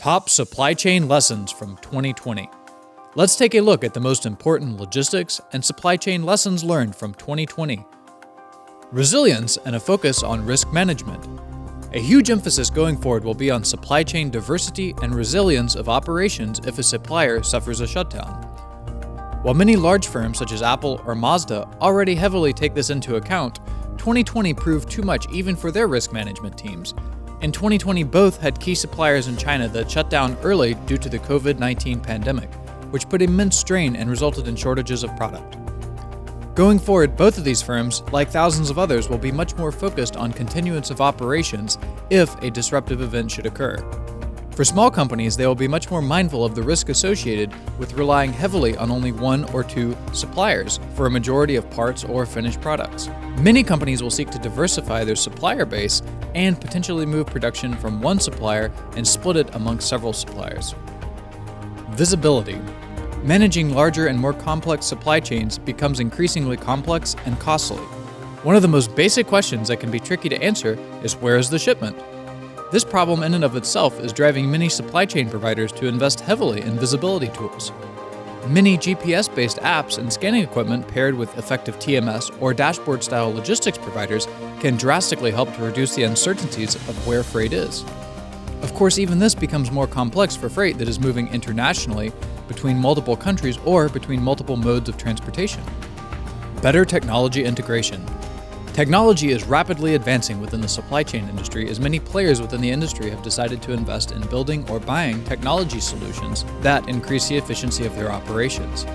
Top supply chain lessons from 2020. Let's take a look at the most important logistics and supply chain lessons learned from 2020. Resilience and a focus on risk management. A huge emphasis going forward will be on supply chain diversity and resilience of operations if a supplier suffers a shutdown. While many large firms such as Apple or Mazda already heavily take this into account, 2020 proved too much even for their risk management teams. In 2020, both had key suppliers in China that shut down early due to the COVID-19 pandemic, which put immense strain and resulted in shortages of product. Going forward, both of these firms, like thousands of others, will be much more focused on continuance of operations if a disruptive event should occur. For small companies, they will be much more mindful of the risk associated with relying heavily on only one or two suppliers for a majority of parts or finished products. Many companies will seek to diversify their supplier base and potentially move production from one supplier and split it amongst several suppliers. Visibility. Managing larger and more complex supply chains becomes increasingly complex and costly. One of the most basic questions that can be tricky to answer is, where is the shipment? This problem in and of itself is driving many supply chain providers to invest heavily in visibility tools. Many GPS-based apps and scanning equipment paired with effective TMS or dashboard-style logistics providers can drastically help to reduce the uncertainties of where freight is. Of course, even this becomes more complex for freight that is moving internationally between multiple countries or between multiple modes of transportation. Better technology integration. Technology is rapidly advancing within the supply chain industry as many players within the industry have decided to invest in building or buying technology solutions that increase the efficiency of their operations.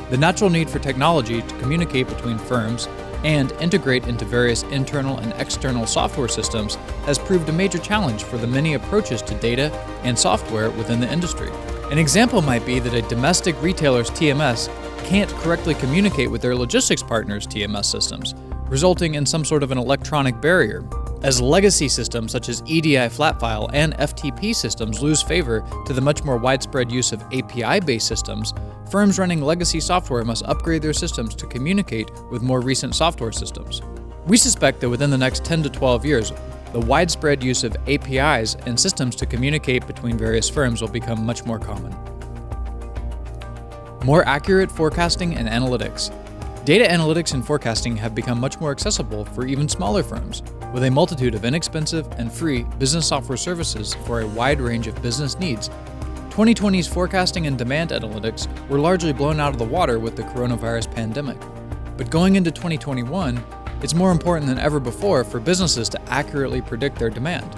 The natural need for technology to communicate between firms and integrate into various internal and external software systems has proved a major challenge for the many approaches to data and software within the industry. An example might be that a domestic retailer's TMS can't correctly communicate with their logistics partners' TMS systems, resulting in some sort of an electronic barrier. As legacy systems such as EDI flat file and FTP systems lose favor to the much more widespread use of API-based systems, firms running legacy software must upgrade their systems to communicate with more recent software systems. We suspect that within the next 10 to 12 years, the widespread use of APIs and systems to communicate between various firms will become much more common. More accurate forecasting and analytics. Data analytics and forecasting have become much more accessible for even smaller firms, with a multitude of inexpensive and free business software services for a wide range of business needs. 2020's forecasting and demand analytics were largely blown out of the water with the coronavirus pandemic. But going into 2021, it's more important than ever before for businesses to accurately predict their demand.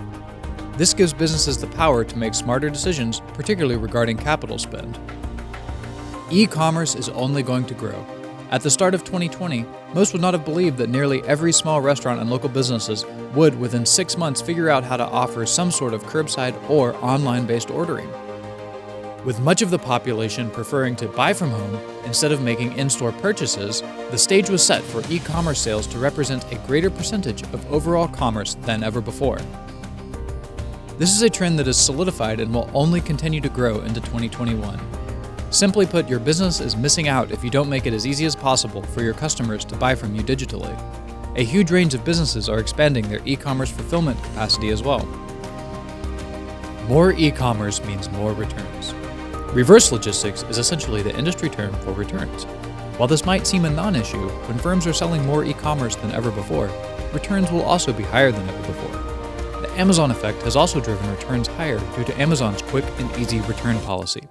This gives businesses the power to make smarter decisions, particularly regarding capital spend. E-commerce is only going to grow. At the start of 2020, most would not have believed that nearly every small restaurant and local businesses would, within 6 months, figure out how to offer some sort of curbside or online-based ordering. With much of the population preferring to buy from home instead of making in-store purchases, the stage was set for e-commerce sales to represent a greater percentage of overall commerce than ever before. This is a trend that is solidified and will only continue to grow into 2021. Simply put, your business is missing out if you don't make it as easy as possible for your customers to buy from you digitally. A huge range of businesses are expanding their e-commerce fulfillment capacity as well. More e-commerce means more returns. Reverse logistics is essentially the industry term for returns. While this might seem a non-issue, when firms are selling more e-commerce than ever before, returns will also be higher than ever before. The Amazon effect has also driven returns higher due to Amazon's quick and easy return policy.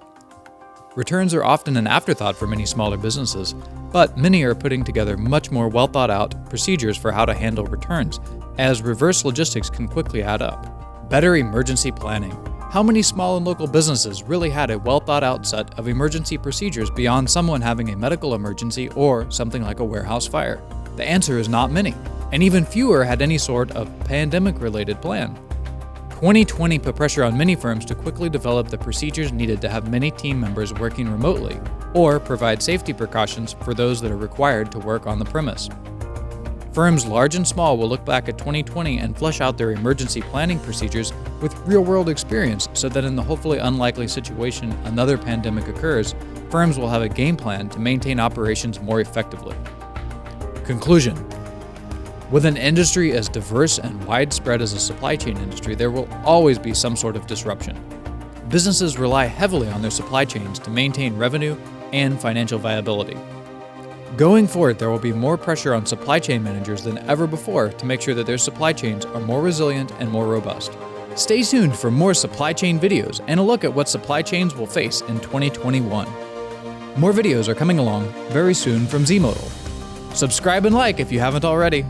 Returns are often an afterthought for many smaller businesses, but many are putting together much more well-thought-out procedures for how to handle returns, as reverse logistics can quickly add up. Better emergency planning. How many small and local businesses really had a well-thought-out set of emergency procedures beyond someone having a medical emergency or something like a warehouse fire? The answer is not many, and even fewer had any sort of pandemic-related plan. 2020 put pressure on many firms to quickly develop the procedures needed to have many team members working remotely, or provide safety precautions for those that are required to work on the premise. Firms large and small will look back at 2020 and flesh out their emergency planning procedures with real-world experience so that in the hopefully unlikely situation another pandemic occurs, firms will have a game plan to maintain operations more effectively. Conclusion. With an industry as diverse and widespread as the supply chain industry, there will always be some sort of disruption. businesses rely heavily on their supply chains to maintain revenue and financial viability. Going forward, there will be more pressure on supply chain managers than ever before to make sure that their supply chains are more resilient and more robust. Stay tuned for more supply chain videos and a look at what supply chains will face in 2021. More videos are coming along very soon from Zmodal. Subscribe and like if you haven't already.